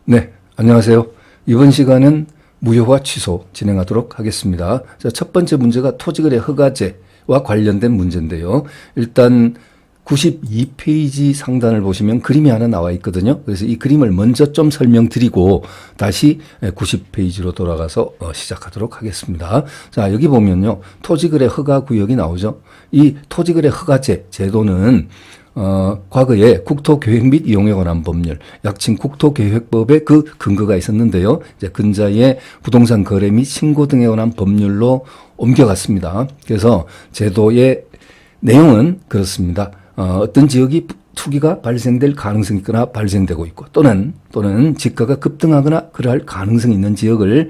네, 안녕하세요. 이번 시간은 무효화 취소 진행하도록 하겠습니다. 자, 첫 번째 문제가 토지거래 허가제와 관련된 문제인데요. 일단 92페이지 상단을 보시면 그림이 하나 나와 있거든요. 그래서 이 그림을 먼저 좀 설명드리고 다시 90페이지로 돌아가서 시작하도록 하겠습니다. 자, 여기 보면요. 토지거래 허가구역이 나오죠. 이 토지거래 허가제 제도는 과거에 국토계획 및 이용에 관한 법률, 약칭 국토계획법의 그 근거가 있었는데요. 이제 근자의 부동산 거래 및 신고 등에 관한 법률로 옮겨갔습니다. 그래서 제도의 내용은 그렇습니다. 어떤 지역이 투기가 발생될 가능성이 있거나 발생되고 있고 또는 지가가 급등하거나 그러할 가능성이 있는 지역을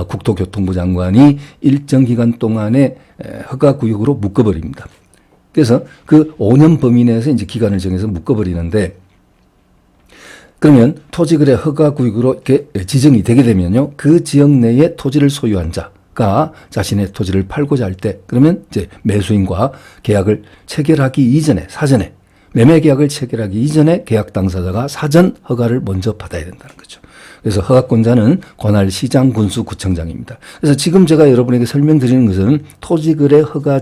국토교통부 장관이 일정 기간 동안의 허가구역으로 묶어버립니다. 그래서 그 5년 범위 내에서 이제 기간을 정해서 묶어버리는데, 그러면 토지거래 허가구역으로 이렇게 지정이 되게 되면요, 그 지역 내에 토지를 소유한 자가 자신의 토지를 팔고자 할 때, 그러면 이제 매수인과 계약을 체결하기 이전에, 사전에, 매매 계약을 체결하기 이전에 계약 당사자가 사전 허가를 먼저 받아야 된다는 거죠. 그래서 허가권자는 관할 시장, 군수, 구청장입니다. 그래서 지금 제가 여러분에게 설명드리는 것은 토지거래 허가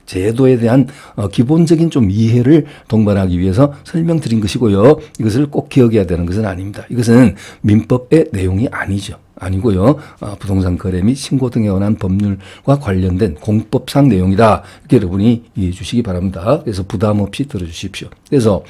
제도에 대한 기본적인 좀 이해를 동반하기 위해서 설명드린 것이고요. 이것을 꼭 기억해야 되는 것은 아닙니다. 이것은 민법의 내용이 아니고요. 부동산 거래 및 신고 등에 관한 법률과 관련된 공법상 내용이다. 이렇게 여러분이 이해해 주시기 바랍니다. 그래서 부담 없이 들어주십시오. 그래서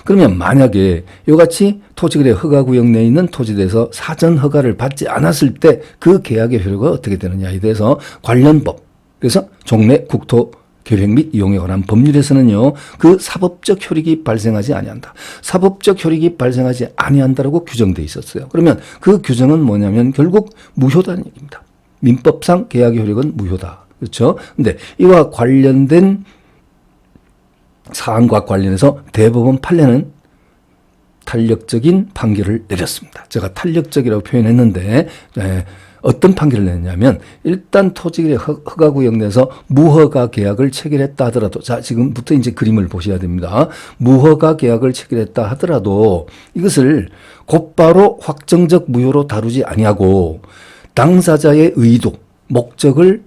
그러면 만약에 이같이 토지거래 허가구역 내에 있는 토지대에서 사전 허가를 받지 않았을 때 그 계약의 효력은 어떻게 되느냐에 대해서 관련 법, 그래서 종래 국토 계획 및 이용에 관한 법률에서는요, 그 사법적 효력이 발생하지 아니한다. 사법적 효력이 발생하지 아니한다라고 규정되어 있었어요. 그러면 그 규정은 뭐냐면 결국 무효다는 얘기입니다. 민법상 계약의 효력은 무효다. 그렇죠? 근데 이와 관련된 사안과 관련해서 대법원 판례는 탄력적인 판결을 내렸습니다. 제가 탄력적이라고 표현했는데, 어떤 판결을 냈냐면, 일단 토지거래 허가구역 내에서 무허가 계약을 체결했다 하더라도, 자, 지금부터 이제 그림을 보셔야 됩니다. 무허가 계약을 체결했다 하더라도 이것을 곧바로 확정적 무효로 다루지 아니하고 당사자의 의도, 목적을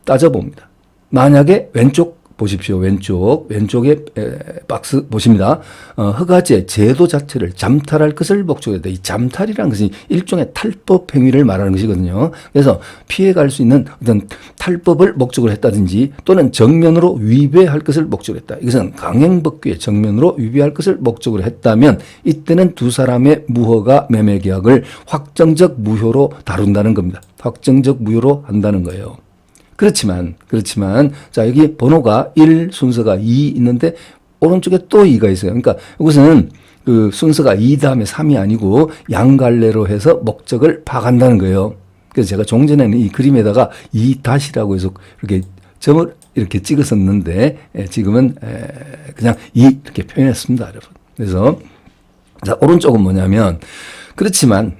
따져봅니다. 만약에 왼쪽 보십시오. 왼쪽에 박스 보십니다. 허가제 제도 자체를 잠탈할 것을 목적으로 했다. 이 잠탈이라는 것이 일종의 탈법 행위를 말하는 것이거든요. 그래서 피해갈 수 있는 어떤 탈법을 목적으로 했다든지 또는 정면으로 위배할 것을 목적으로 했다. 이것은 강행법규에 정면으로 위배할 것을 목적으로 했다면 이때는 두 사람의 무허가 매매 계약을 확정적 무효로 다룬다는 겁니다. 확정적 무효로 한다는 거예요. 그렇지만, 자, 여기 번호가 1, 순서가 2 있는데, 오른쪽에 또 2가 있어요. 그러니까 이것은 그 순서가 2 다음에 3이 아니고 양갈래로 해서 목적을 파악한다는 거예요. 그래서 제가 종전에는 이 그림에다가 2-라고 해서 이렇게 점을 이렇게 찍었었는데, 지금은 그냥 2 이렇게 표현했습니다, 여러분. 그래서, 자, 오른쪽은 뭐냐면, 그렇지만,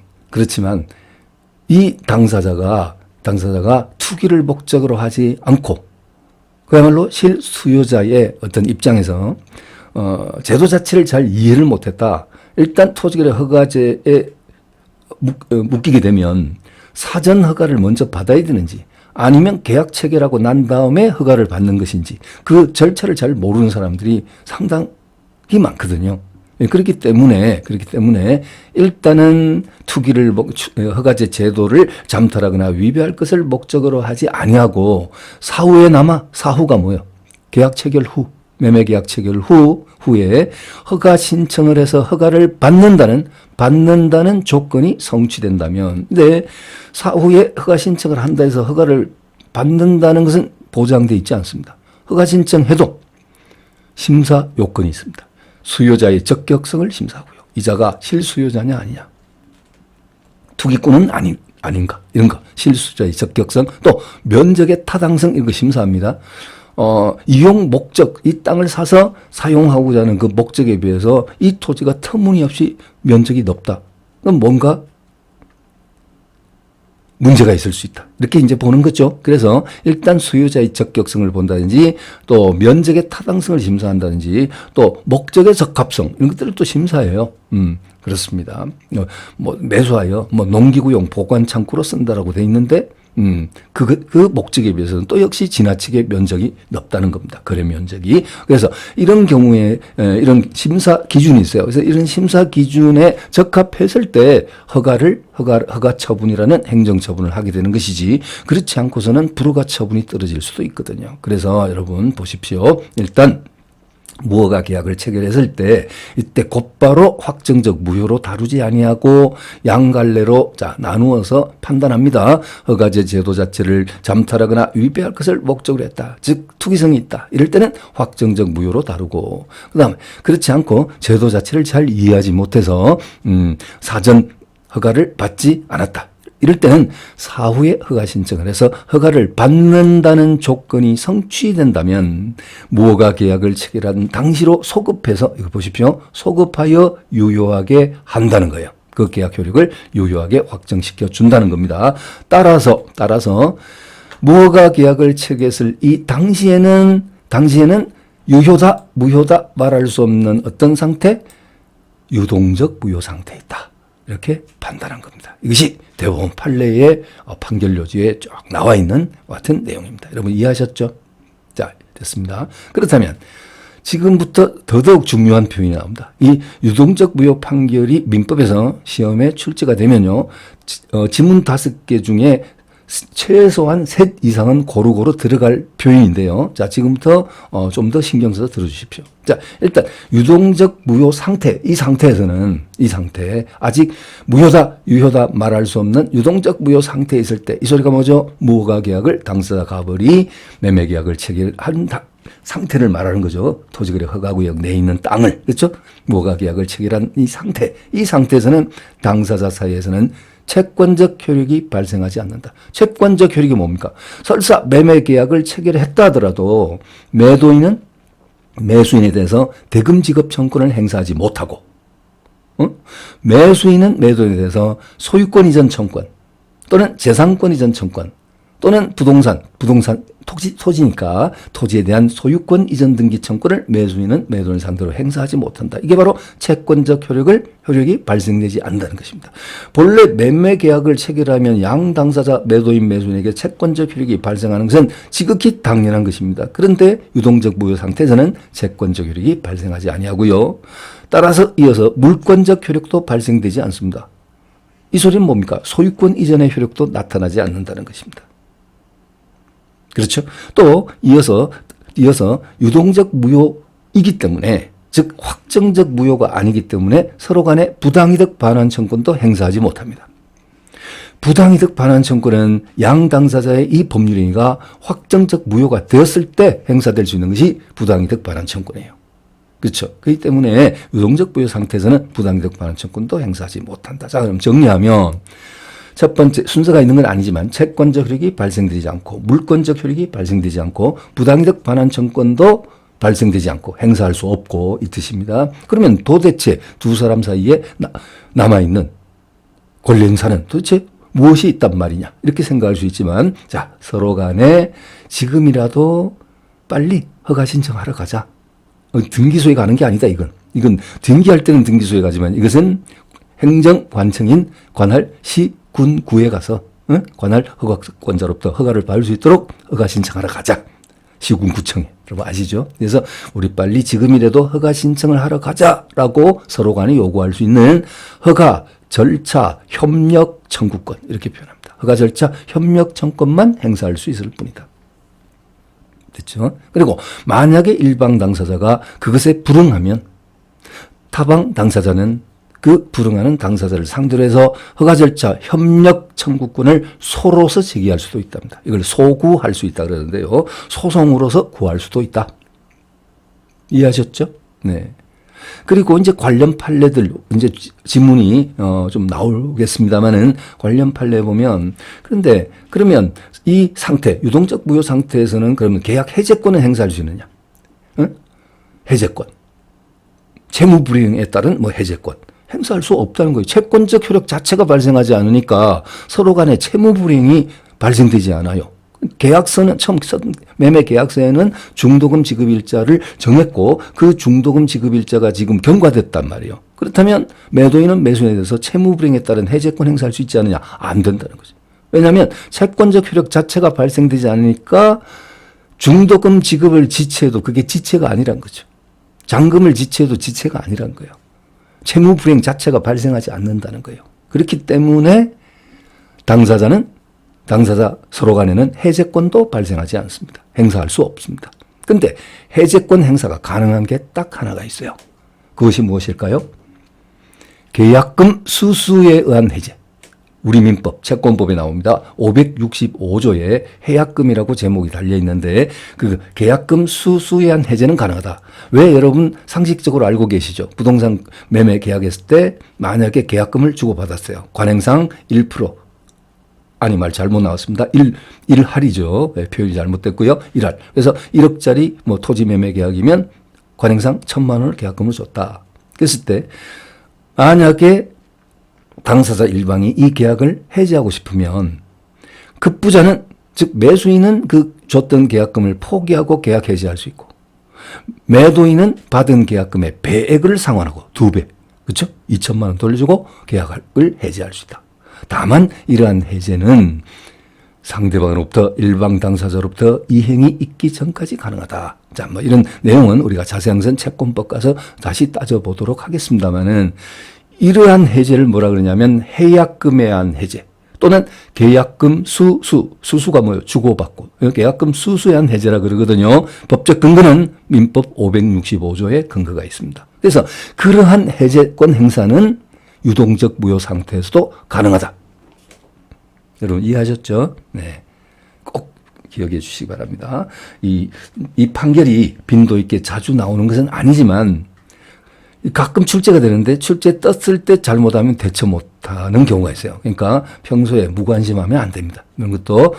이 당사자가 투기를 목적으로 하지 않고 그야말로 실수요자의 어떤 입장에서 제도 자체를 잘 이해를 못했다. 일단 토지거래 허가제에 묶이게 되면 사전 허가를 먼저 받아야 되는지 아니면 계약 체결하고 난 다음에 허가를 받는 것인지 그 절차를 잘 모르는 사람들이 상당히 많거든요. 그렇기 때문에 일단은 투기를 허가제 제도를 잠탈하거나 위배할 것을 목적으로 하지 아니하고 사후가 뭐예요? 계약 체결 후, 매매 계약 체결 후에 허가 신청을 해서 허가를 받는다는 조건이 성취된다면, 근데 사후에 허가 신청을 한다 해서 허가를 받는다는 것은 보장되어 있지 않습니다. 허가 신청해도 심사 요건이 있습니다. 수요자의 적격성을 심사하고요. 이자가 실수요자냐 아니냐. 투기꾼은 아닌가. 이런 거. 실수요자의 적격성. 또 면적의 타당성 이런 거 심사합니다. 이용 목적, 이 땅을 사서 사용하고자 하는 그 목적에 비해서 이 토지가 터무니없이 면적이 넓다. 그럼 뭔가 문제가 있을 수 있다. 이렇게 이제 보는 거죠. 그래서 일단 소유자의 적격성을 본다든지 또 면적의 타당성을 심사한다든지 또 목적의 적합성 이런 것들을 또 심사해요. 그렇습니다. 뭐 매수하여 뭐 농기구용 보관 창고로 쓴다라고 돼 있는데 그 목적에 비해서는 또 역시 지나치게 면적이 넓다는 겁니다. 거래 면적이. 그래서 이런 경우에 이런 심사 기준이 있어요. 그래서 이런 심사 기준에 적합했을 때 허가 처분이라는 행정 처분을 하게 되는 것이지 그렇지 않고서는 불허가 처분이 떨어질 수도 있거든요. 그래서 여러분 보십시오. 일단 무허가 계약을 체결했을 때 이때 곧바로 확정적 무효로 다루지 아니하고 양갈래로 나누어서 판단합니다. 허가제 제도 자체를 잠탈하거나 위배할 것을 목적으로 했다. 즉 투기성이 있다. 이럴 때는 확정적 무효로 다루고 그다음에 그렇지 않고 제도 자체를 잘 이해하지 못해서 사전 허가를 받지 않았다. 이럴 때는 사후에 허가 신청을 해서 허가를 받는다는 조건이 성취된다면 무허가 계약을 체결한 당시로 소급해서 이거 보십시오. 소급하여 유효하게 한다는 거예요. 그 계약 효력을 유효하게 확정시켜 준다는 겁니다. 따라서 무허가 계약을 체결했을 이 당시에는 유효다, 무효다 말할 수 없는 어떤 상태? 유동적 무효 상태에 있다. 이렇게 판단한 겁니다. 이것이 대법원 판례의 판결 요지에 쫙 나와 있는 같은 내용입니다. 여러분 이해하셨죠? 자, 됐습니다. 그렇다면 지금부터 더더욱 중요한 표현이 나옵니다. 이 유동적 무효 판결이 민법에서 시험에 출제가 되면요. 지문 5개 중에 최소한 셋 이상은 고루고루 들어갈 표현인데요. 자, 지금부터 좀 더 신경 써서 들어주십시오. 자, 일단 유동적 무효 상태, 이 상태 아직 무효다, 유효다 말할 수 없는 유동적 무효 상태에 있을 때 이 소리가 뭐죠? 무허가 계약을 당사자 가벌이 매매 계약을 체결한 상태를 말하는 거죠. 토지거래 허가구역 내에 있는 땅을, 그렇죠? 무허가 계약을 체결한 이 상태에서는 당사자 사이에서는 채권적 효력이 발생하지 않는다. 채권적 효력이 뭡니까? 설사 매매 계약을 체결했다 하더라도 매도인은 매수인에 대해서 대금 지급 청구권을 행사하지 못하고 매수인은 매도인에 대해서 소유권 이전 청구권 또는 재산권 이전 청구권 또는 부동산 토지니까 토지에 대한 소유권 이전 등기 청구를 매수인은 매도인을 상대로 행사하지 못한다. 이게 바로 채권적 효력이 발생되지 않는다는 것입니다. 본래 매매 계약을 체결하면 양 당사자 매도인 매수인에게 채권적 효력이 발생하는 것은 지극히 당연한 것입니다. 그런데 유동적 무효 상태에서는 채권적 효력이 발생하지 아니하고요. 따라서 이어서 물권적 효력도 발생되지 않습니다. 이 소리는 뭡니까? 소유권 이전의 효력도 나타나지 않는다는 것입니다. 그렇죠? 또 이어서 유동적 무효이기 때문에 즉 확정적 무효가 아니기 때문에 서로 간에 부당이득 반환 청구권도 행사하지 못합니다. 부당이득 반환 청구권은 양 당사자의 이 법률행위가 확정적 무효가 되었을 때 행사될 수 있는 것이 부당이득 반환 청구권이에요. 그렇죠? 그렇기 때문에 유동적 무효 상태에서는 부당이득 반환 청구권도 행사하지 못한다. 자, 그럼 정리하면 첫 번째 순서가 있는 건 아니지만 채권적 효력이 발생되지 않고 물권적 효력이 발생되지 않고 부당이득 반환 청구권도 발생되지 않고 행사할 수 없고 이 뜻입니다. 그러면 도대체 두 사람 사이에 남아있는 권리행사는 도대체 무엇이 있단 말이냐 이렇게 생각할 수 있지만 자 서로 간에 지금이라도 빨리 허가 신청하러 가자. 등기소에 가는 게 아니다 이건 등기할 때는 등기소에 가지만 이것은 행정관청인 관할 시군구에 가서 관할 허가권자로부터 허가를 받을 수 있도록 허가 신청하러 가자. 시군구청에. 여러분 아시죠? 그래서 우리 빨리 지금이라도 허가 신청을 하러 가자라고 서로 간에 요구할 수 있는 허가 절차 협력 청구권 이렇게 표현합니다. 허가 절차 협력 청구권만 행사할 수 있을 뿐이다. 됐죠? 그리고 만약에 일방 당사자가 그것에 불응하면 타방 당사자는 그 불응하는 당사자를 상대로 해서 허가 절차 협력 청구권을 소로서 제기할 수도 있답니다. 이걸 소구할 수 있다 그러는데요. 소송으로서 구할 수도 있다. 이해하셨죠? 네. 그리고 이제 관련 판례들 이제 지문이 좀 나오겠습니다만은 관련 판례 보면 그러면 이 상태 유동적 무효 상태에서는 그러면 계약 해제권을 행사할 수 있느냐? 응? 해제권. 채무 불이행에 따른 해제권. 행사할 수 없다는 거예요. 채권적 효력 자체가 발생하지 않으니까 서로 간에 채무 불이행이 발생되지 않아요. 계약서는 처음 매매 계약서에는 중도금 지급일자를 정했고 그 중도금 지급일자가 지금 경과됐단 말이에요. 그렇다면 매도인은 매수인에 대해서 채무 불이행에 따른 해제권 행사할 수 있지 않느냐? 안 된다는 거죠. 왜냐하면 채권적 효력 자체가 발생되지 않으니까 중도금 지급을 지체해도 그게 지체가 아니란 거죠. 잔금을 지체해도 지체가 아니란 거예요. 채무 불이행 자체가 발생하지 않는다는 거예요. 그렇기 때문에 당사자 서로 간에는 해제권도 발생하지 않습니다. 행사할 수 없습니다. 그런데 해제권 행사가 가능한 게 딱 하나가 있어요. 그것이 무엇일까요? 계약금 수수에 의한 해제. 우리 민법, 채권법에 나옵니다. 565조에 해약금이라고 제목이 달려 있는데 그 계약금 수수에 의한 해제는 가능하다. 왜 여러분 상식적으로 알고 계시죠? 부동산 매매 계약했을 때 만약에 계약금을 주고받았어요. 관행상 1%. 아니 말 잘못 나왔습니다. 1할이죠. 네, 표현이 잘못됐고요. 1할. 그래서 1억짜리 뭐 토지 매매 계약이면 관행상 1,000만 원을 계약금을 줬다. 그랬을 때 만약에 당사자 일방이 이 계약을 해지하고 싶으면 급부자는 즉 매수인은 그 줬던 계약금을 포기하고 계약 해지할 수 있고 매도인은 받은 계약금의 배액을 상환하고 2배. 그렇죠? 2천만 원 돌려주고 계약을 해지할 수 있다. 다만 이러한 해제는 상대방으로부터 일방 당사자로부터 이행이 있기 전까지 가능하다. 자, 뭐 이런 내용은 우리가 자세한 것은 채권법 가서 다시 따져보도록 하겠습니다만은 이러한 해제를 뭐라 그러냐면 해약금에 의한 해제 또는 계약금 수수가 뭐예요? 주고받고 계약금 수수에 의한 해제라 그러거든요. 법적 근거는 민법 565조에 근거가 있습니다. 그래서 그러한 해제권 행사는 유동적 무효 상태에서도 가능하다. 여러분 이해하셨죠? 네. 꼭 기억해 주시기 바랍니다. 이 판결이 빈도 있게 자주 나오는 것은 아니지만 가끔 출제가 되는데 출제 떴을 때 잘못하면 대처 못하는 경우가 있어요. 그러니까 평소에 무관심하면 안 됩니다. 이런 것도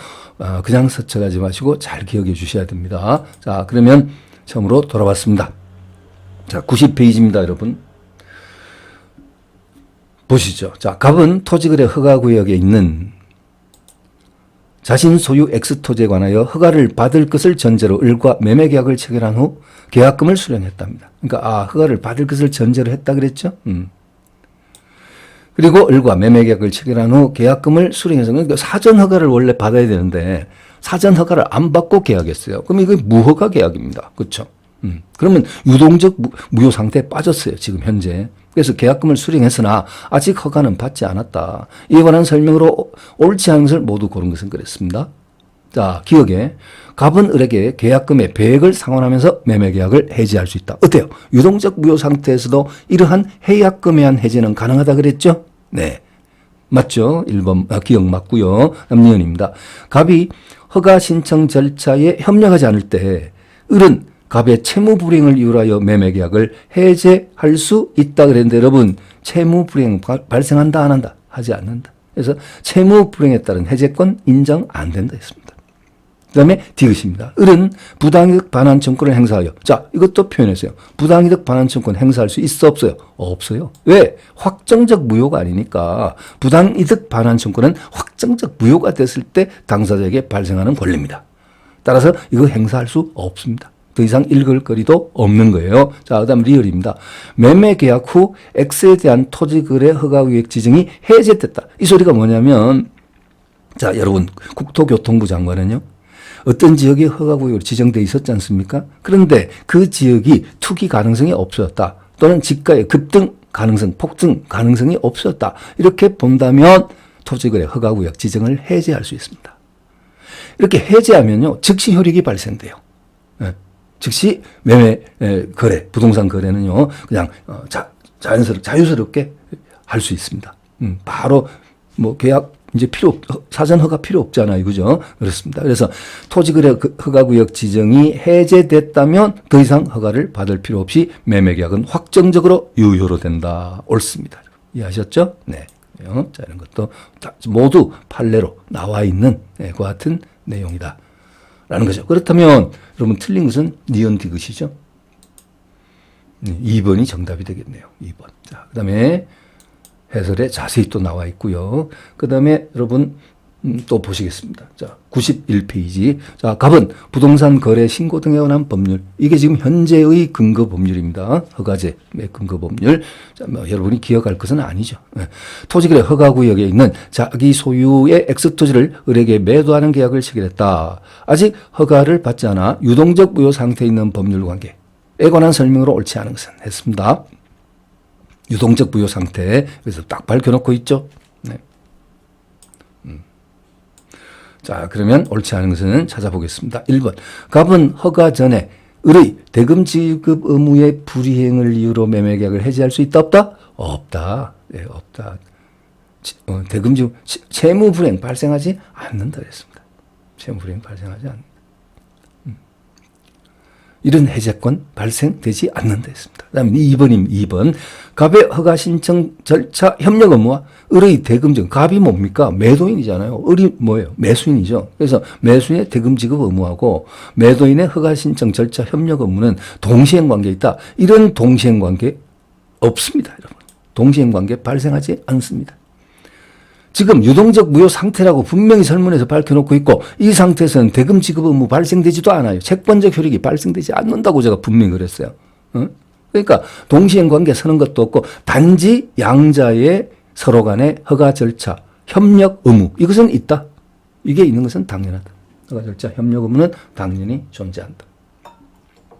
그냥 스쳐가지 마시고 잘 기억해 주셔야 됩니다. 자, 그러면 처음으로 돌아왔습니다. 자, 90페이지입니다, 여러분. 보시죠. 자, 갑은 토지거래 허가구역에 있는 자신 소유 X토지에 관하여 허가를 받을 것을 전제로 을과 매매계약을 체결한 후 계약금을 수령했답니다. 그러니까 허가를 받을 것을 전제로 했다 그랬죠. 그리고 을과 매매계약을 체결한 후 계약금을 수령해서 그러니까 사전 허가를 원래 받아야 되는데 사전 허가를 안 받고 계약했어요. 그럼 이거 무허가 계약입니다. 그렇죠. 그러면 유동적 무효 상태에 빠졌어요. 지금 현재. 그래서 계약금을 수령했으나 아직 허가는 받지 않았다. 이에 관한 설명으로 옳지 않은 것을 모두 고른 것은 그랬습니다. 자, 기억에 갑은 을에게 계약금의 배액을 상환하면서 매매계약을 해지할 수 있다. 어때요? 유동적 무효 상태에서도 이러한 해약금에 의한 해지는 가능하다 그랬죠? 네. 맞죠? 1번 기억 맞고요. 남리언입니다. 갑이 허가 신청 절차에 협력하지 않을 때 을은 갑의 채무 불이행을 이유로 하여 매매 계약을 해제할 수 있다 그랬는데 여러분 채무 불이행 발생한다 안 한다? 하지 않는다. 그래서 채무 불이행에 따른 해제권 인정 안 된다 했습니다. 그다음에 디귿입니다. 을은 부당이득 반환 청구를 행사하여 자 이것도 표현했어요. 부당이득 반환 청구는 행사할 수 있어 없어요? 없어요. 왜? 확정적 무효가 아니니까 부당이득 반환 청구는 확정적 무효가 됐을 때 당사자에게 발생하는 권리입니다. 따라서 이거 행사할 수 없습니다. 더 이상 읽을 거리도 없는 거예요. 자, 그 다음 리얼입니다. 매매 계약 후 X에 대한 토지거래 허가구역 지정이 해제됐다. 이 소리가 뭐냐면 자, 여러분 국토교통부 장관은요. 어떤 지역이 허가구역으로 지정되어 있었지 않습니까? 그런데 그 지역이 투기 가능성이 없었다. 또는 지가의 급등 가능성, 폭등 가능성이 없었다. 이렇게 본다면 토지거래 허가구역 지정을 해제할 수 있습니다. 이렇게 해제하면요. 즉시 효력이 발생돼요. 네. 즉시 매매 거래, 부동산 거래는요, 그냥 자유스럽게 할 수 있습니다. 바로 뭐 계약 이제 사전 허가 필요 없잖아요, 그죠? 그렇습니다. 그래서 토지거래 허가구역 지정이 해제됐다면 더 이상 허가를 받을 필요 없이 매매 계약은 확정적으로 유효로 된다. 옳습니다. 이해하셨죠? 네. 자, 이런 것도 모두 판례로 나와 있는 그와 같은 내용이다. 라는 거죠. 그렇다면 여러분 틀린 것은 니은 디귿이죠. 2번이 정답이 되겠네요. 2번. 자, 그다음에 해설에 자세히 또 나와 있고요. 그 다음에 여러분 또 보시겠습니다. 자, 91페이지. 자, 갑은 부동산 거래 신고 등에 관한 법률. 이게 지금 현재의 근거 법률입니다. 허가제의 근거 법률. 자, 뭐 여러분이 기억할 것은 아니죠. 네. 토지거래 허가구역에 있는 자기 소유의 X토지를 을에게 매도하는 계약을 체결했다. 아직 허가를 받지 않아 유동적 무효 상태에 있는 법률 관계에 관한 설명으로 옳지 않은 것은 했습니다. 유동적 무효 상태. 그래서 딱 밝혀놓고 있죠. 네. 자, 그러면 옳지 않은 것은 찾아보겠습니다. 1번. 갑은 허가 전에 을의 대금 지급 의무의 불이행을 이유로 매매 계약을 해지할 수 있다 없다? 없다. 네, 없다. 대금 지급 채무 불이행 발생하지 않는다 그랬습니다. 채무 불이행 발생하지 않는다. 이런 해제권 발생되지 않는다 했습니다. 그 다음에 2번. 갑의 허가 신청 절차 협력 업무와 을의 대금 지급. 갑이 뭡니까? 매도인이잖아요. 을이 뭐예요? 매수인이죠. 그래서 매수인의 대금 지급 의무하고 매도인의 허가 신청 절차 협력 업무는 동시행 관계에 있다. 이런 동시행 관계 없습니다, 여러분. 동시행 관계 발생하지 않습니다. 지금 유동적 무효 상태라고 분명히 설문에서 밝혀놓고 있고 이 상태에서는 대금 지급 의무 발생되지도 않아요. 채권적 효력이 발생되지 않는다고 제가 분명히 그랬어요. 그러니까 동시행 관계 서는 것도 없고 단지 양자의 서로 간의 허가 절차, 협력 의무 이것은 있다. 이게 있는 것은 당연하다. 허가 절차, 협력 의무는 당연히 존재한다.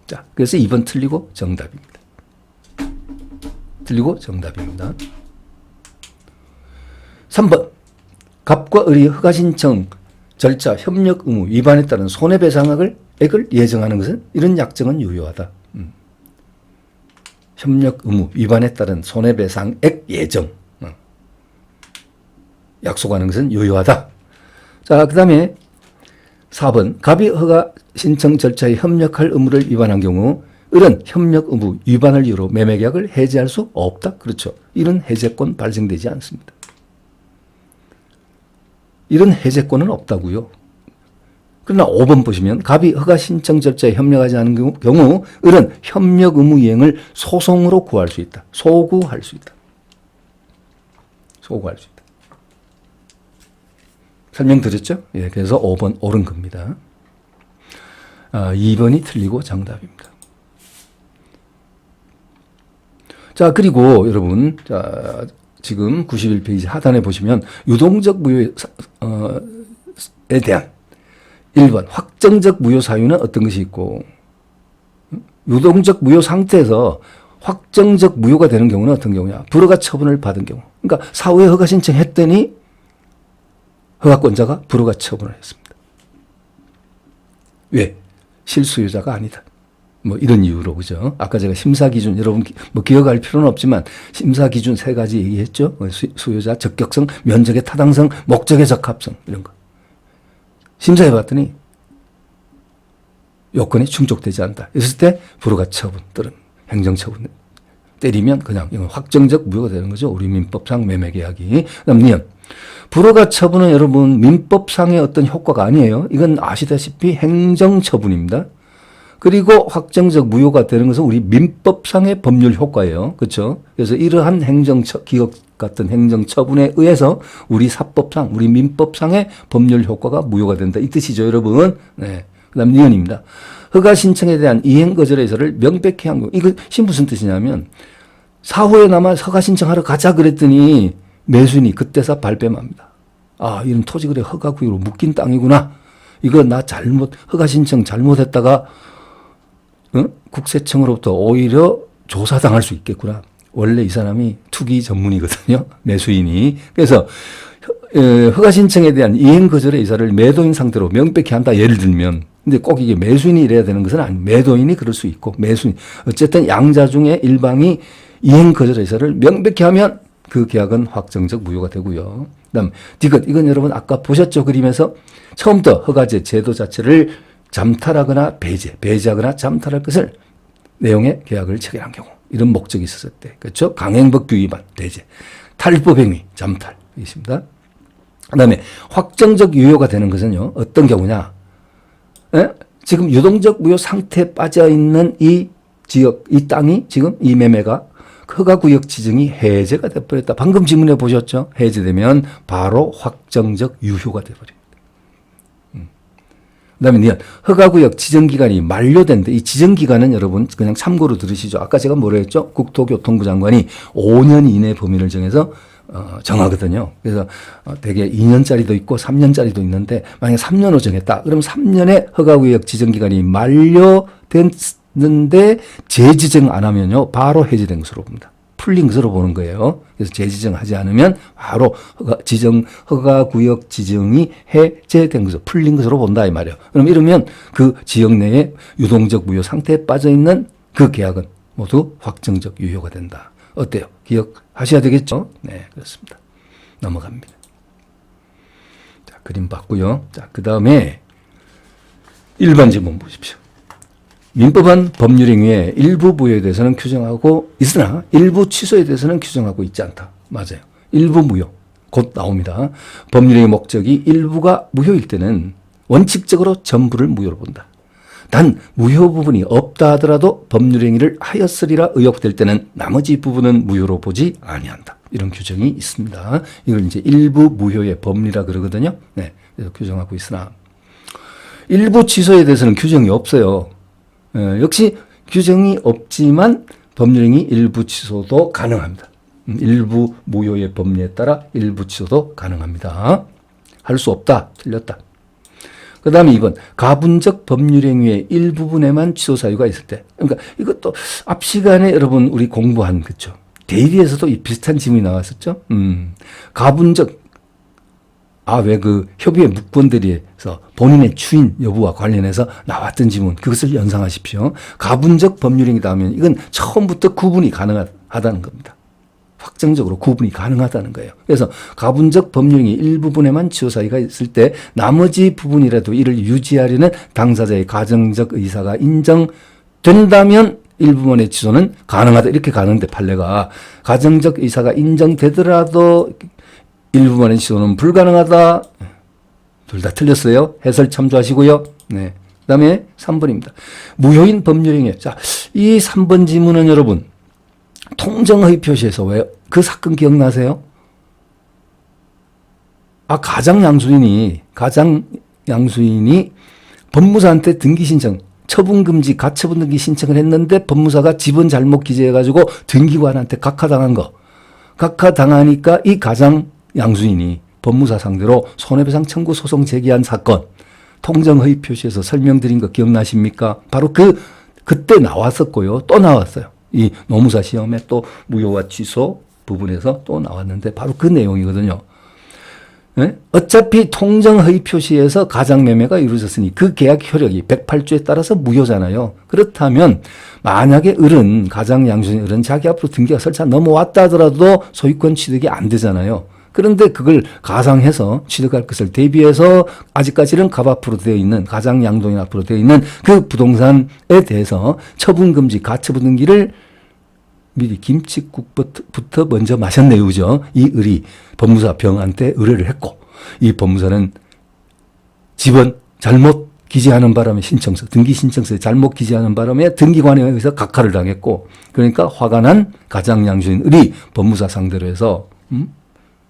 자, 그래서 2번 틀리고 정답입니다. 틀리고 정답입니다. 3번. 갑과 을이 허가 신청 절차 협력 의무 위반에 따른 손해배상액을 예정하는 것은 이런 약정은 유효하다. 협력 의무 위반에 따른 손해배상액 예정. 약속하는 것은 유효하다. 자, 그 다음에 4번. 갑이 허가 신청 절차에 협력할 의무를 위반한 경우 을은 협력 의무 위반을 이유로 매매계약을 해지할 수 없다. 그렇죠. 이런 해제권 발생되지 않습니다. 이런 해제권은 없다고요. 그러나 5번 보시면 갑이 허가 신청 절차에 협력하지 않은 경우 을은 협력 의무 이행을 소송으로 구할 수 있다. 소구할 수 있다. 소구할 수 있다. 설명드렸죠? 예, 그래서 5번 옳은 겁니다. 2번이 틀리고 정답입니다. 자, 그리고 여러분, 자, 지금 91페이지 하단에 보시면 유동적 무효에 대한 1번 확정적 무효 사유는 어떤 것이 있고 유동적 무효 상태에서 확정적 무효가 되는 경우는 어떤 경우냐. 불허가 처분을 받은 경우. 그러니까 사후에 허가 신청했더니 허가권자가 불허가 처분을 했습니다. 왜? 실수요자가 아니다. 뭐 이런 이유로 그죠. 아까 제가 심사 기준 여러분 뭐 기억할 필요는 없지만 심사 기준 3가지 얘기했죠. 수요자 적격성, 면적의 타당성, 목적의 적합성 이런 거. 심사해 봤더니 요건이 충족되지 않는다. 있을 때 불허가 처분 또는 행정처분 때리면 그냥 이건 확정적 무효가 되는 거죠. 우리 민법상 매매계약이. 그다음 니은 불허가 처분은 여러분 민법상의 어떤 효과가 아니에요. 이건 아시다시피 행정처분입니다. 그리고 확정적 무효가 되는 것은 우리 민법상의 법률 효과예요. 그렇죠? 그래서 이러한 기업 같은 행정처분에 의해서 우리 사법상, 우리 민법상의 법률 효과가 무효가 된다. 이 뜻이죠, 여러분. 네. 그 다음 니은입니다. 허가 신청에 대한 이행 거절의 의사를 명백히 한 거. 이것이 무슨 뜻이냐면 사후에나마 허가 신청하러 가자 그랬더니 매수인이 그때서 발뺌합니다. 아, 이런 토지거래 허가구역으로 묶인 땅이구나. 이거 나 허가 신청 잘못했다가 국세청으로부터 오히려 조사당할 수 있겠구나. 원래 이 사람이 투기 전문이거든요. 매수인이. 그래서 허가 신청에 대한 이행 거절의 의사를 매도인 상태로 명백히 한다. 예를 들면. 근데 꼭 이게 매수인이 이래야 되는 것은 아니고 매도인이 그럴 수 있고 매수인. 어쨌든 양자 중에 일방이 이행 거절의 의사를 명백히 하면 그 계약은 확정적 무효가 되고요. 그다음 디귿. 이건 여러분 아까 보셨죠? 그림에서 처음부터 허가제 제도 자체를 잠탈하거나 배제하거나 잠탈할 것을 내용의 계약을 체결한 경우 이런 목적이 있었을 때 그렇죠? 강행법규 위반 배제 탈법 행위 잠탈 있습니다. 그다음에 확정적 유효가 되는 것은요 어떤 경우냐? 지금 유동적 무효 상태에 빠져 있는 이 지역 이 땅이 지금 이 매매가 허가구역 지정이 해제가 돼버렸다. 방금 질문해 보셨죠? 해제되면 바로 확정적 유효가 돼버립니다. 그 다음에 허가구역 지정기간이 만료된다. 이 지정기간은 여러분 그냥 참고로 들으시죠. 아까 제가 뭐라 했죠? 국토교통부 장관이 5년 이내 범위를 정해서 정하거든요. 그래서 대개 2년짜리도 있고 3년짜리도 있는데 만약에 3년으로 정했다. 그러면 3년의 허가구역 지정기간이 만료됐는데 재지정 안 하면요. 바로 해제된 것으로 봅니다. 풀린 것으로 보는 거예요. 그래서 재지정하지 않으면 바로 허가구역 지정이 해제된 것으로 풀린 것으로 본다 이 말이에요. 그럼 이러면 그 지역 내에 유동적 무효 상태에 빠져 있는 그 계약은 모두 확정적 유효가 된다. 어때요? 기억하셔야 되겠죠? 네, 그렇습니다. 넘어갑니다. 자, 그림 봤고요. 자, 그 다음에 1번 질문 보십시오. 민법은 법률 행위의 일부 무효에 대해서는 규정하고 있으나 일부 취소에 대해서는 규정하고 있지 않다. 맞아요. 일부 무효. 곧 나옵니다. 법률 행위 목적이 일부가 무효일 때는 원칙적으로 전부를 무효로 본다. 단 무효 부분이 없다 하더라도 법률 행위를 하였으리라 의혹될 때는 나머지 부분은 무효로 보지 아니한다. 이런 규정이 있습니다. 이걸 이제 일부 무효의 법리라 그러거든요. 네. 그래서 규정하고 있으나 일부 취소에 대해서는 규정이 없어요. 역시 규정이 없지만 법률행위 일부 취소도 가능합니다. 일부 무효의 법리에 따라 일부 취소도 가능합니다. 할 수 없다. 틀렸다. 그 다음에 2번 가분적 법률행위의 일부분에만 취소 사유가 있을 때. 그러니까 이것도 앞 시간에 여러분 우리 공부한 그죠. 대리에서도 이 비슷한 질문이 나왔었죠. 가분적 왜 그 협의회 묵건대리에서 본인의 추인 여부와 관련해서 나왔던 지문 그것을 연상하십시오. 가분적 법률행위다 하면 이건 처음부터 구분이 가능하다는 겁니다. 확정적으로 구분이 가능하다는 거예요. 그래서 가분적 법률행위 일부분에만 취소 사유가 있을 때 나머지 부분이라도 이를 유지하려는 당사자의 가정적 의사가 인정된다면 일부분의 취소는 가능하다. 이렇게 가는데 판례가 가정적 의사가 인정되더라도 일부분의 취소는 불가능하다. 둘 다 틀렸어요. 해설 참조하시고요. 네. 그 다음에 3번입니다. 무효인 법률행위. 자, 이 3번 지문은 여러분 통정허위 표시에서 왜 그 사건 기억나세요? 가장 양수인이 법무사한테 등기 신청, 처분금지, 가처분 등기 신청을 했는데 법무사가 지번 잘못 기재해가지고 등기관한테 각하당한 거. 각하당하니까 이 가장 양수인이 법무사 상대로 손해배상 청구 소송 제기한 사건. 통정허위 표시에서 설명드린 거 기억나십니까? 바로 그때 나왔었고요. 또 나왔어요. 이 노무사 시험에 또 무효와 취소 부분에서 또 나왔는데 바로 그 내용이거든요. 네? 어차피 통정허위 표시에서 가장매매가 이루어졌으니 그 계약 효력이 108조에 따라서 무효잖아요. 그렇다면 만약에 가장 양수인 을은 자기 앞으로 등기가 설사 넘어왔다 하더라도 소유권 취득이 안 되잖아요. 그런데 그걸 가상해서 취득할 것을 대비해서 아직까지는 갑 앞으로 되어 있는 가장 양도인 앞으로 되어 있는 그 부동산에 대해서 처분금지 가처분 등기를 미리 김칫국부터 먼저 마셨네요. 그죠? 이 을이 법무사 병한테 의뢰를 했고 이 법무사는 집은 잘못 기재하는 바람에 등기 신청서에 잘못 기재하는 바람에 등기관에 의해서 각하를 당했고 그러니까 화가 난 가장 양수인 을이 법무사 상대로 해서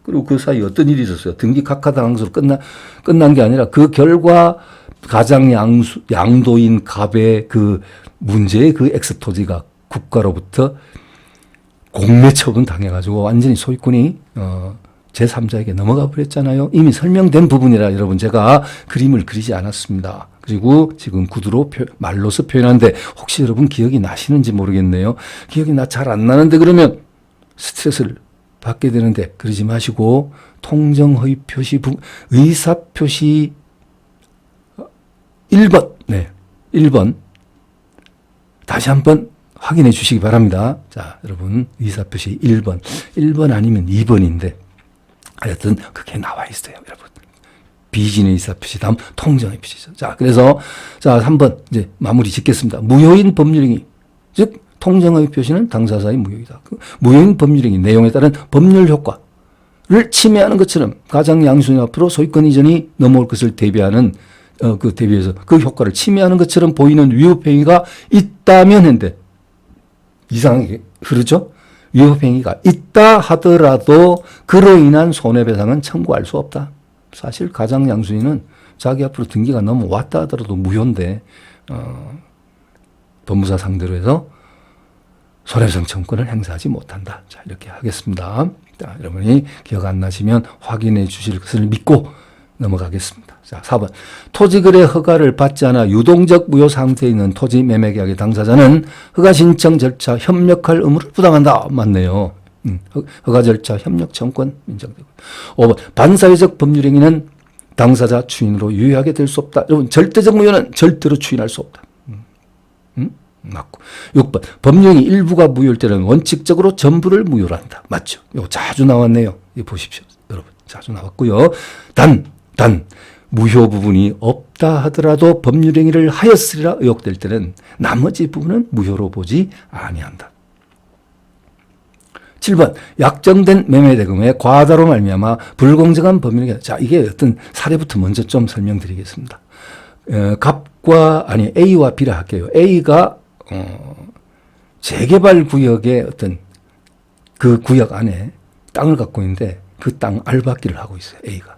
그리고 그 사이에 어떤 일이 있었어요? 등기 각하당한 것으로 끝난 게 아니라 그 결과 가장 양도인 갑의 그 문제의 그 엑스토지가 국가로부터 공매 처분 당해가지고 완전히 소유권이 제3자에게 넘어가 버렸잖아요. 이미 설명된 부분이라 여러분 제가 그림을 그리지 않았습니다. 그리고 지금 구두로 말로서 표현하는데 혹시 여러분 기억이 나시는지 모르겠네요. 기억이 잘 안 나는데 그러면 스트레스를 받게 되는데 그러지 마시고 통정허위 표시 의사표시 1번 1번 다시 한번 확인해 주시기 바랍니다. 자, 여러분 의사표시 1번 아니면 2번인데 하여튼 그게 나와 있어요. 여러분 비진의 의사표시 다음 통정의 표시죠. 자, 그래서 3번 이제 마무리 짓겠습니다. 무효인 법률행위 즉 통정의 표시는 당사자의 무효이다. 무효인 법률행위 내용에 따른 법률 효과를 침해하는 것처럼 가장 양수인 앞으로 소유권 이전이 넘어올 것을 대비해서 그 효과를 침해하는 것처럼 보이는 위법행위가 있다면 했는데 이상하게 흐르죠? 위법행위가 있다 하더라도 그로 인한 손해배상은 청구할 수 없다. 사실 가장양수인은 자기 앞으로 등기가 넘어왔다 하더라도 무효인데 법무사 상대로 해서 손해배상 청구권을 행사하지 못한다. 자, 이렇게 하겠습니다. 자, 여러분이 기억 안 나시면 확인해 주실 것을 믿고 넘어가겠습니다. 자, 4번. 토지거래 허가를 받지 않아 유동적 무효 상태에 있는 토지 매매 계약의 당사자는 허가 신청 절차 협력할 의무를 부담한다. 맞네요. 허가 절차 협력 청구권 인정되고. 5번. 반사회적 법률 행위는 당사자 추인으로 유효하게 될 수 없다. 여러분, 절대적 무효는 절대로 추인할 수 없다. 맞고. 6번. 법령이 일부가 무효일 때는 원칙적으로 전부를 무효로 한다. 맞죠? 이거 자주 나왔네요. 이거 보십시오. 여러분, 자주 나왔고요. 단, 무효 부분이 없다 하더라도 법률행위를 하였으리라 의혹될 때는 나머지 부분은 무효로 보지 아니한다. 7번. 약정된 매매대금의 과다로 말미암아 불공정한 법률행위. 자, 이게 어떤 사례부터 먼저 좀 설명드리겠습니다. A와 B라 할게요. A가 재개발 구역의 어떤 그 구역 안에 땅을 갖고 있는데 그 땅 알박기를 하고 있어요. A가.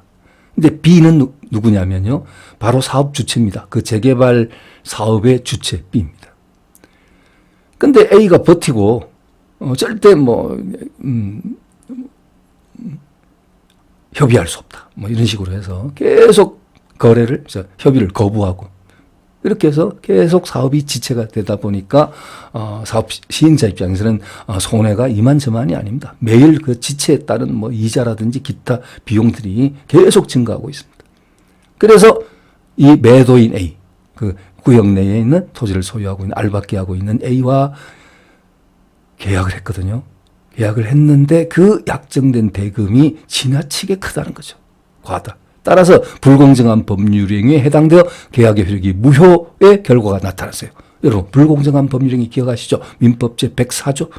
근데 B는 누구냐면요. 바로 사업 주체입니다. 그 재개발 사업의 주체 B입니다. 근데 A가 버티고 절대 협의할 수 없다. 이런 식으로 해서 계속 협의를 거부하고 이렇게 해서 계속 사업이 지체가 되다 보니까 사업 시행자 입장에서는 손해가 이만저만이 아닙니다. 매일 그 지체에 따른 이자라든지 기타 비용들이 계속 증가하고 있습니다. 그래서 이 매도인 A, 그 구역 내에 있는 토지를 소유하고 있는 알박기하고 있는 A와 계약을 했거든요. 계약을 했는데 그 약정된 대금이 지나치게 크다는 거죠. 과다. 따라서 불공정한 법률행위에 해당되어 계약의 효력이 무효의 결과가 나타났어요. 여러분, 불공정한 법률행위 기억하시죠? 민법 제104조.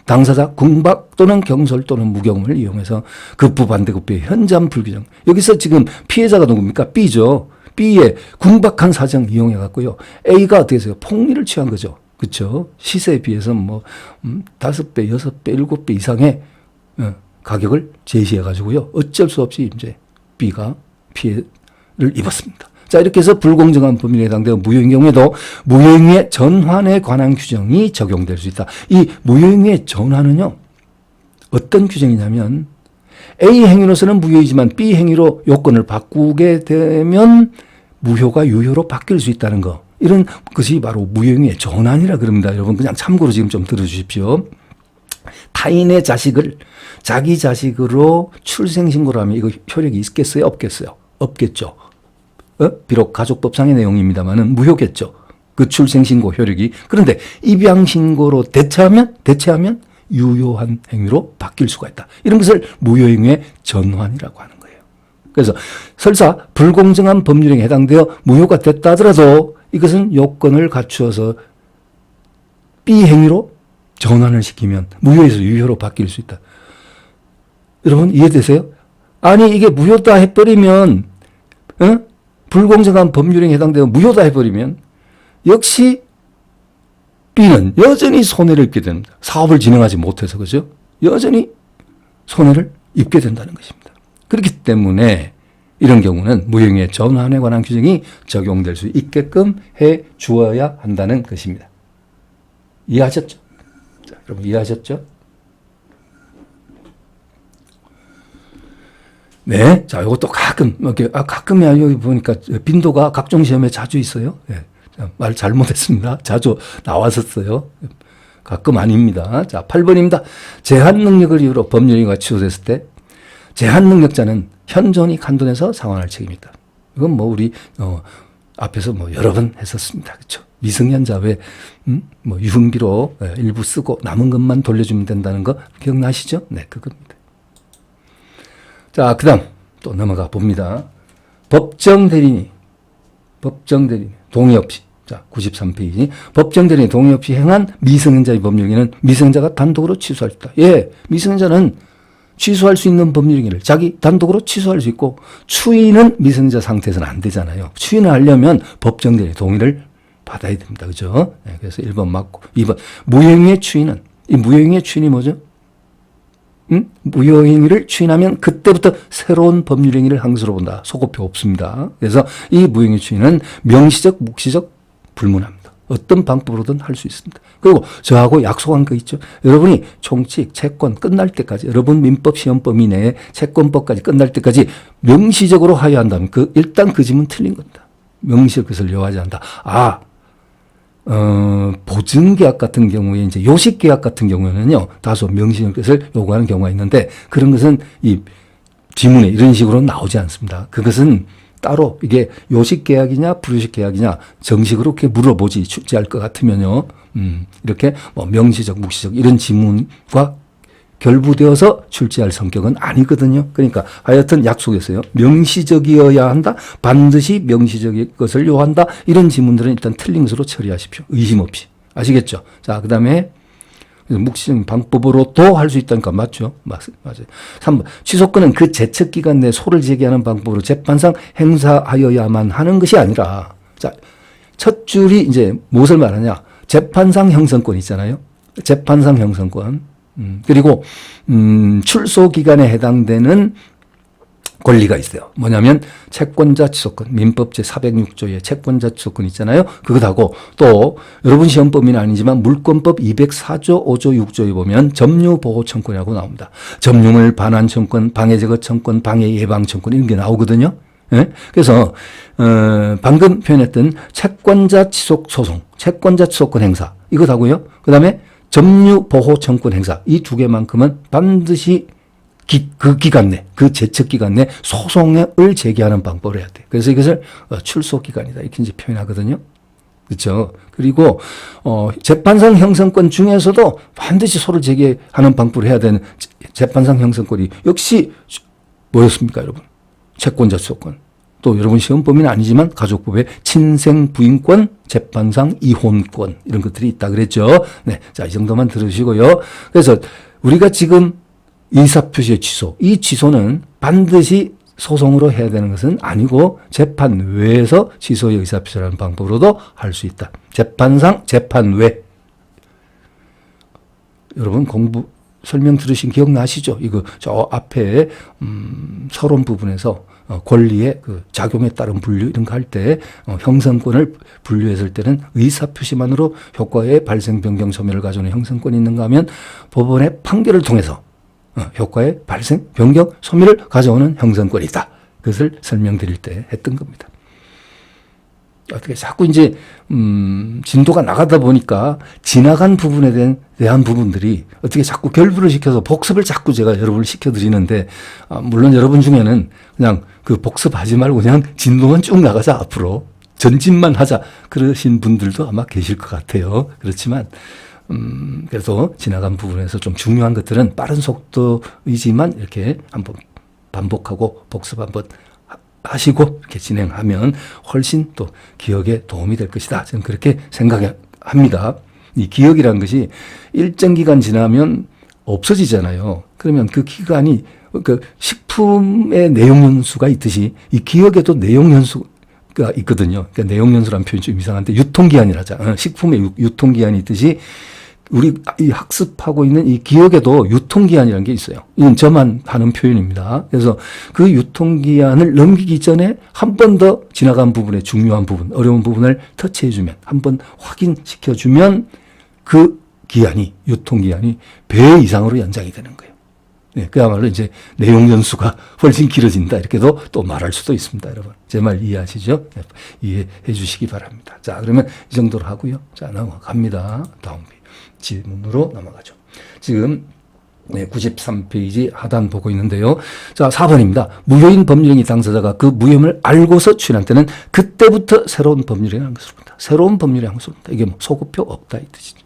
당사자 궁박 또는 경솔 또는 무경험을 이용해서 급부 반대급부의 현저한 불규정. 여기서 지금 피해자가 누굽니까? B죠. B의 궁박한 사정 이용해 갖고요. A가 어떻게 해서요? 폭리를 취한 거죠. 그렇죠? 시세에 비해서 5배, 6배, 7배 이상의 가격을 제시해 가지고요. 어쩔 수 없이 이제 B가 피해를 입었습니다. 자, 이렇게 해서 불공정한 법률에 해당되어 무효인 경우에도 무효행위의 전환에 관한 규정이 적용될 수 있다. 이 무효행위의 전환은요, 어떤 규정이냐면 A 행위로서는 무효이지만 B 행위로 요건을 바꾸게 되면 무효가 유효로 바뀔 수 있다는 거. 이런 것이 바로 무효행위의 전환이라 그럽니다. 여러분, 그냥 참고로 지금 좀 들어주십시오. 타인의 자식을 자기 자식으로 출생신고를 하면 이거 효력이 있겠어요? 없겠어요? 없겠죠. 비록 가족법상의 내용입니다만은 무효겠죠. 그 출생신고 효력이. 그런데 입양신고로 대체하면 유효한 행위로 바뀔 수가 있다. 이런 것을 무효행위의 전환이라고 하는 거예요. 그래서 설사 불공정한 법률행위에 해당되어 무효가 됐다 하더라도 이것은 요건을 갖추어서 B 행위로 전환을 시키면 무효에서 유효로 바뀔 수 있다. 여러분, 이해되세요? 아니, 이게 무효다 해버리면, 불공정한 법률행위에 해당되어 무효다 해버리면 역시 B는 여전히 손해를 입게 됩니다. 사업을 진행하지 못해서, 그죠? 여전히 손해를 입게 된다는 것입니다. 그렇기 때문에 이런 경우는 무효행위의 전환에 관한 규정이 적용될 수 있게끔 해 주어야 한다는 것입니다. 이해하셨죠? 자, 여러분, 이해하셨죠? 네. 자, 이것도 가끔이야. 여기 보니까 빈도가 각종 시험에 자주 있어요. 네. 자, 말 잘못했습니다. 자주 나왔었어요. 가끔 아닙니다. 자, 8번입니다. 제한 능력을 이유로 법률행위가 취소됐을 때 제한 능력자는 현존이 간둔해서 상환할 책임이다. 이건 우리 앞에서 여러 번 했었습니다. 그렇죠? 미성년자 왜 유흥비로 일부 쓰고 남은 것만 돌려주면 된다는 거 기억나시죠? 네, 그겁니다. 자, 그다음 또 넘어가 봅니다. 법정 대리인이 동의 없이, 자, 93페이지. 법정 대리인이 동의 없이 행한 미성년자의 법률행위는 미성년자가 단독으로 취소할 수 있다. 예, 미성년자는 취소할 수 있는 법률행위를 자기 단독으로 취소할 수 있고, 추인은 미성년자 상태에서는 안 되잖아요. 추인을 하려면 법정 대리인의 동의를 받아야 됩니다. 그죠? 네, 그래서 1번 맞고, 2번 무효행위의 추인은, 이 무효행위의 추인이 뭐죠? 무효행위를 추인하면 그때부터 새로운 법률 행위를 한 것으로 본다. 소급표 없습니다. 그래서 이 무효행위 추인은 명시적, 묵시적 불문합니다. 어떤 방법으로든 할 수 있습니다. 그리고 저하고 약속한 거 있죠. 여러분이 총칙, 채권 끝날 때까지, 여러분 민법 시험 범위 내에 채권법까지 끝날 때까지 명시적으로 하여한다면 일단 그 지문 틀린 겁니다. 명시적 것을 요하지 않는다. 보증계약 같은 경우에 이제 요식계약 같은 경우에는요, 다소 명시적 것을 요구하는 경우가 있는데 그런 것은 이 지문에 이런 식으로 나오지 않습니다. 그것은 따로 이게 요식계약이냐 불요식계약이냐 정식으로 이렇게 물어보지 출제할 것 같으면요. 이렇게 뭐 명시적, 묵시적 이런 지문과 결부되어서 출제할 성격은 아니거든요. 그러니까 하여튼 약속했어요. 명시적이어야 한다. 반드시 명시적인 것을 요한다. 이런 지문들은 일단 틀린 것으로 처리하십시오. 의심 없이. 아시겠죠? 자, 그다음에 묵시적인 방법으로도 할 수 있다니까 맞죠? 맞아요. 3번. 취소권은 그 제척기간 내 소를 제기하는 방법으로 재판상 행사하여야만 하는 것이 아니라, 자, 첫 줄이 이제 무엇을 말하냐? 재판상 형성권 있잖아요. 재판상 형성권. 그리고 출소 기간에 해당되는 권리가 있어요. 뭐냐면 채권자 취소권, 민법 제406조의 채권자 취소권 있잖아요. 그것하고 또 여러분 시험 범위는 아니지만 물권법 204조 5조 6조에 보면 점유보호청권이라고 나옵니다. 점유물 반환 청권, 방해 제거 청권, 방해 예방 청권 이런 게 나오거든요. 예? 그래서 방금 표현했던 채권자 취속 소송, 채권자 취소권 행사 이것하고요. 그다음에 점유보호청권 행사 이 두 개만큼은 반드시 그 기간 내, 그 제척 기간 내 소송을 제기하는 방법을 해야 돼. 그래서 이것을 출소 기간이다 이렇게 이제 표현하거든요. 그렇죠. 그리고 재판상 형성권 중에서도 반드시 소를 제기하는 방법을 해야 되는 재판상 형성권이 역시 뭐였습니까, 여러분? 채권자 취소권. 또 여러분 시험 범위는 아니지만 가족법에 친생 부인권, 재판상 이혼권 이런 것들이 있다 그랬죠. 네, 자, 이 정도만 들으시고요. 그래서 우리가 지금 의사표시의 취소, 이 취소는 반드시 소송으로 해야 되는 것은 아니고 재판 외에서 취소의 의사표시라는 방법으로도 할 수 있다. 재판상, 재판 외. 여러분 공부 설명 들으신 기억나시죠? 이거 저 앞에 서론 부분에서 권리의 그 작용에 따른 분류 이런 거 할 때 형성권을 분류했을 때는 의사표시만으로 효과의 발생 변경 소멸을 가져오는 형성권이 있는가 하면 법원의 판결을 통해서 효과의 발생, 변경, 소멸을 가져오는 형성권이다. 그것을 설명드릴 때 했던 겁니다. 어떻게 자꾸 이제 진도가 나가다 보니까 지나간 부분에 대한 부분들이 어떻게 자꾸 결부를 시켜서 복습을 자꾸 제가 여러분을 시켜드리는데 물론 여러분 중에는 그냥 그 복습하지 말고 그냥 진도만 쭉 나가자 앞으로 전진만 하자 그러신 분들도 아마 계실 것 같아요. 그렇지만 그래서 지나간 부분에서 좀 중요한 것들은 빠른 속도이지만 이렇게 한번 반복하고 복습 한번 하시고 이렇게 진행하면 훨씬 또 기억에 도움이 될 것이다. 저는 그렇게 생각합니다. 이 기억이라는 것이 일정 기간 지나면 없어지잖아요. 그러면 그 기간이 그 식품의 내용 연수가 있듯이 이 기억에도 내용 연수가 있거든요. 그러니까 내용 연수라는 표현이 좀 이상한데 유통기한이라자. 식품의 유통기한이 있듯이 우리 이 학습하고 있는 이 기억에도 유통기한이라는 게 있어요. 이건 저만 하는 표현입니다. 그래서 그 유통기한을 넘기기 전에 한 번 더 지나간 부분의 중요한 부분, 어려운 부분을 터치해주면, 한 번 확인시켜주면 그 기한이, 유통기한이 배 이상으로 연장이 되는 거예요. 네, 그야말로 이제 내용 연수가 훨씬 길어진다. 이렇게도 또 말할 수도 있습니다, 여러분. 제 말 이해하시죠? 네, 이해해 주시기 바랍니다. 자, 그러면 이 정도로 하고요. 자, 넘어갑니다. 다음 질문으로 넘어가죠. 지금 93페이지 하단 보고 있는데요. 자, 4번입니다. 무효인 법률행위 당사자가 그 무효임을 알고서 추인한 때는 그때부터 새로운 법률행위 한 것으로 본다. 새로운 법률행위 한 것으로 본다. 이게 뭐 소급표 없다 이 뜻이죠.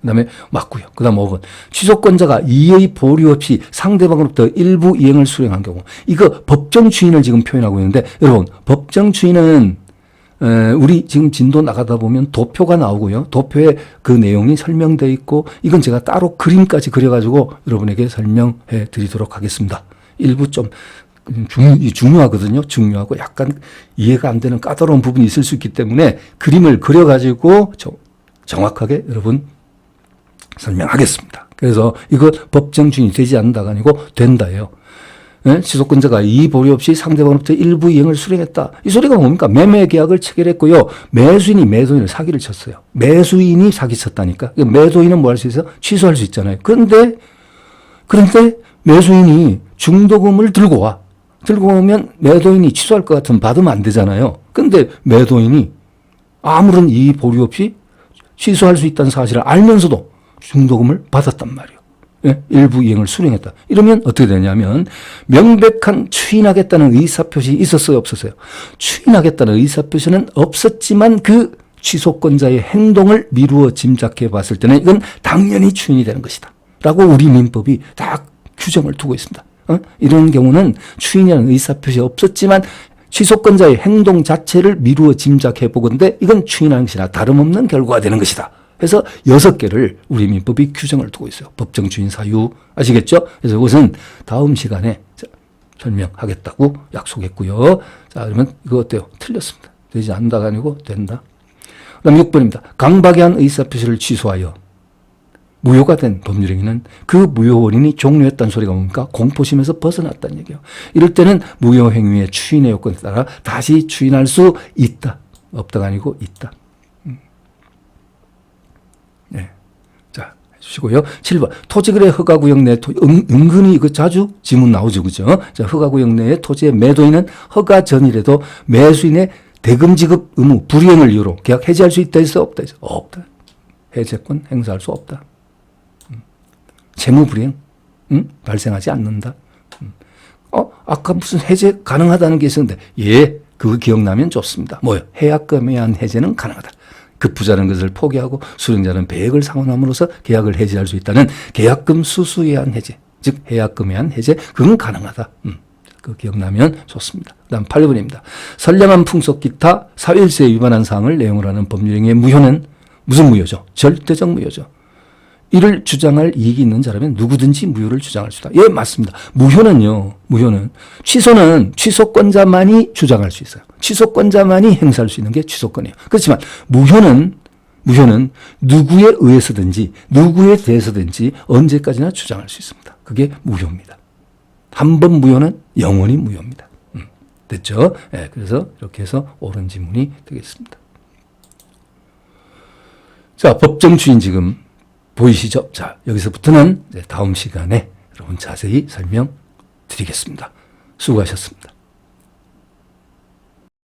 그 다음에 맞고요. 그 다음 5번. 취소권자가 이의 보류 없이 상대방으로부터 일부 이행을 수령한 경우. 이거 법정 추인을 지금 표현하고 있는데 여러분 법정 추인은 우리 지금 진도 나가다 보면 도표가 나오고요. 도표에 그 내용이 설명되어 있고 이건 제가 따로 그림까지 그려가지고 여러분에게 설명해 드리도록 하겠습니다. 일부 좀 중요하거든요. 중요하고 약간 이해가 안 되는 까다로운 부분이 있을 수 있기 때문에 그림을 그려가지고 정확하게 여러분 설명하겠습니다. 그래서 이거 법정 주인이 되지 않는다가 아니고 된다예요. 예? 취소권자가 이의 보류 없이 상대방으로부터 일부 이행을 수령했다. 이 소리가 뭡니까? 매매 계약을 체결했고요. 매수인이 매도인을 사기를 쳤어요. 매수인이 사기쳤다니까. 매도인은 뭐 할 수 있어요? 취소할 수 있잖아요. 그런데 매수인이 중도금을 들고 와. 들고 오면 매도인이 취소할 것 같으면 받으면 안 되잖아요. 근데 매도인이 아무런 이의 보류 없이 취소할 수 있다는 사실을 알면서도 중도금을 받았단 말이에요. 예? 일부 이행을 수령했다. 이러면 어떻게 되냐면 명백한 추인하겠다는 의사표시 있었어요? 없었어요? 추인하겠다는 의사표시는 없었지만 그 취소권자의 행동을 미루어 짐작해 봤을 때는 이건 당연히 추인이 되는 것이다. 라고 우리 민법이 다 규정을 두고 있습니다. 이런 경우는 추인이라는 의사표시 없었지만 취소권자의 행동 자체를 미루어 짐작해 보건대 이건 추인하는 것이나 다름없는 결과가 되는 것이다. 그래서 6개를 우리 민법이 규정을 두고 있어요. 법정 추인 사유 아시겠죠? 그래서 이것은 다음 시간에 설명하겠다고 약속했고요. 자, 그러면 이거 어때요? 틀렸습니다. 되지 않는다가 아니고 된다. 그 다음 6번입니다. 강박에 한 의사표시를 취소하여 무효가 된 법률행위는 그 무효 원인이 종료했다는 소리가 뭡니까? 공포심에서 벗어났다는 얘기예요. 이럴 때는 무효 행위의 추인의 요건에 따라 다시 추인할 수 있다. 없다가 아니고 있다. 네. 자, 해주시고요. 7번. 토지거래 허가구역 내 은근히 이거 자주 지문 나오죠. 그죠? 자, 허가구역 내의 토지의 매도인은 허가 전이라도 매수인의 대금 지급 의무 불이행을 이유로 계약 해지할 수 있다 해서 없다 해서 없다. 해제권 행사할 수 없다. 채무 불이행 발생하지 않는다. 아까 무슨 해제 가능하다는 게 있었는데 예, 그거 기억나면 좋습니다. 뭐요? 해약금에 의한 해제는 가능하다. 급부자는 것을 포기하고 수령자는 배액을 상환함으로써 계약을 해지할 수 있다는 계약금 수수에 의한 해제, 즉 해약금에 의한 해제, 그건 가능하다. 그 기억나면 좋습니다. 그다음 8번입니다. 선량한 풍속 기타 사회일세에 위반한 사항을 내용으로 하는 법률행위의 무효는 무슨 무효죠? 절대적 무효죠. 이를 주장할 이익이 있는 자라면 누구든지 무효를 주장할 수 있다. 예, 맞습니다. 무효는 취소는 취소권자만이 주장할 수 있어요. 취소권자만이 행사할 수 있는 게 취소권이에요. 그렇지만 무효는 누구에 의해서든지 누구에 대해서든지 언제까지나 주장할 수 있습니다. 그게 무효입니다. 한 번 무효는 영원히 무효입니다. 됐죠? 예, 그래서 이렇게 해서 옳은 지문이 되겠습니다. 자, 법정 주인 지금 보이시죠? 자, 여기서부터는 다음 시간에 여러분 자세히 설명드리겠습니다. 수고하셨습니다.